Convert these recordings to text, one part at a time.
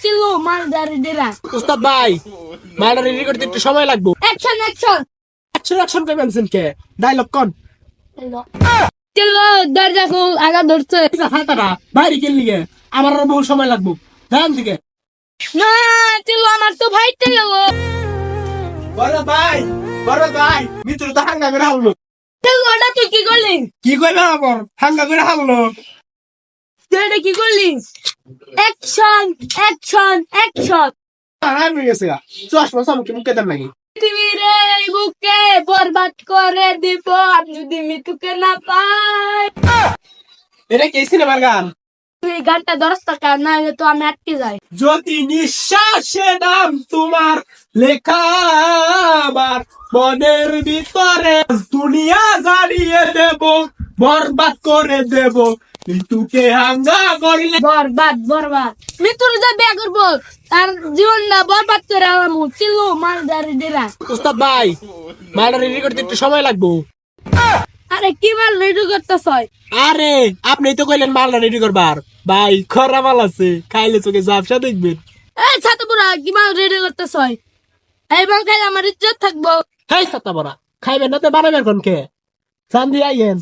চিল্লো মালদারি ডেরা উস্তাদ ভাই মালটা রেডি করতে একটু সময় লাগবে। অ্যাকশন অ্যাকশন অ্যাকশন কইবেন কে ডায়লগ কোন চিল্লো দরজা খুল আগা ধরছে হাতারা বাইরে কে লিগে আমার আরো বহু সময় লাগবে জান থেকে না চিল্লো আমার তো ভাইতে গেল বড় ভাই মিত্র তো হাঙ্গা করে হাললো। চিল্লো ওটা তুই কি করলি কি কইবে আবার হাঙ্গা করে হাললো তুই কি করলি অ্যাকশন অ্যাকশন অ্যাকশন আরাম হয়ে গেছে চশমা সামনে মুখে দেন নাকি পৃথিবীর এই বুকে বরবাদ করে দিব আমি যদি মৃত্যুকে না পাই এটা কি সিনেমার গান? তুই গানটা দরস টাকা না হলে তো আমি আটকে যাই যদি নিঃশ্বাসে নাম তোমার লেখা আমার মনের ভিতরে দুনিয়া জ্বালিয়ে দেব বরবাদ করে দেব মৃত্যুকে হাঙ্গা করলে বরবাদ বরবাদ মৃত্যুর যা বিয়ে করবো তার জীবনটা বরবাদ করে আমার চিল্লো মালদারি ডেরা উস্তাদ ভাই মালটা রেডি করতে একটু সময় লাগবে। আরে কি মাল রেডি করতেছ আরে আপনি তো কইলেন মালটা রেডি করবার ভাই খরা মাল আছে খাইলে চোখে ঝাপসা দেখবেন। এই ছাত্রপুরা কি মাল রেডি করতেছ এই মাল খাইলে আমার ইজ্জত থাকবো হেই সাতা বড়া খাইবেন না তো বানাবেন কোন কে চান্দি আইয়েন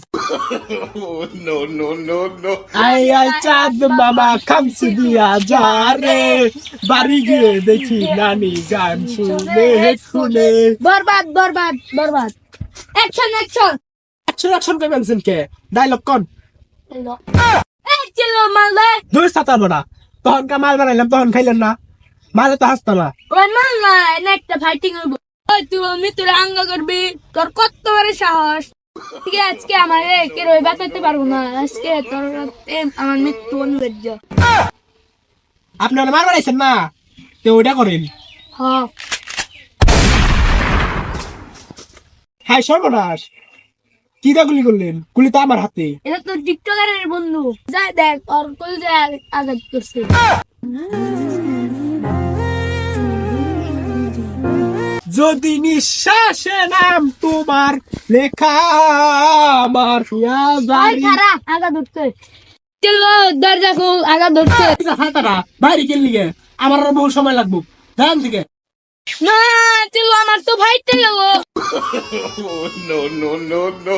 আই আই চাঁদ মামা খামসি দিয়া যা রে বাড়ি গিয়ে দেখি নানি গান শুনে শুনে বরবাদ বরবাদ বরবাদ অ্যাকশন অ্যাকশন অ্যাকশন কইবেন কে ডায়লগ কোন এই চিল্লো মালদা দুই সাতা বড়া তখন কা মাল বানাইলাম তখন খাইলেন না মালে তো হাসতো না ওই মাল না একটা ফাইটিং হইব ওই তুই মৃত্যুর আঙ্গা করবি তোর কত বড় সাহস ঠিক আছে আজকে আমার কে রই বাঁচাতে পারবো না আজকে তোর আমার মৃত্যু অনিবার্য আপনি ওরা মার বানাইছেন না তো ওইটা করেন হ্যাঁ হাই সর্বনাশ কি দা গুলি করলেন গুলি তো আমার হাতে এটা তো টিকটকারের বন্ধু যাই দেখ ওর কল যে আঘাত করছে যদি নিঃশ্বাসে নাম তোমার লেখা আমার ওই খারা আঘাত ধরছে চলো দরজা খুল আঘাত ধরছে হাতারা বাইরে কে লিগে আমার আরো বহু সময় লাগবে জান থেকে না চলো আমার তো ভাইতে গেল no, no, no, no.